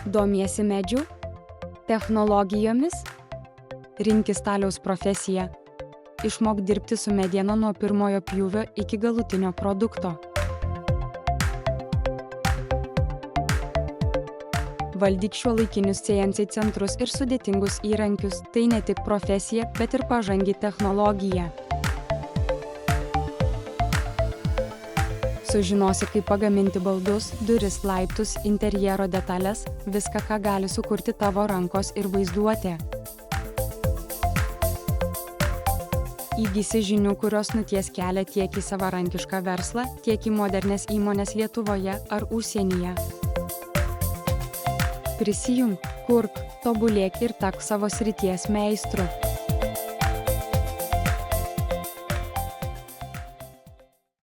Domiesi medžiu, technologijomis, rinkis staliaus profesiją, išmok dirbti su mediena nuo pirmojo pjūvio iki galutinio produkto. Valdyk šiuolaikinius CNC centrus ir sudėtingus įrankius, tai ne tik profesija, bet ir pažangi technologija. Sužinosi, kaip pagaminti baldus, duris, laiptus, interjero detalės, viską, ką gali sukurti tavo rankos ir vaizduotė. Įgysi žinių, kurios nuties kelią tiek į savarankišką verslą, tiek į modernes įmonės Lietuvoje ar užsienyje. Prisijunk, kurk, tobulėk ir tapk savo srities meistru.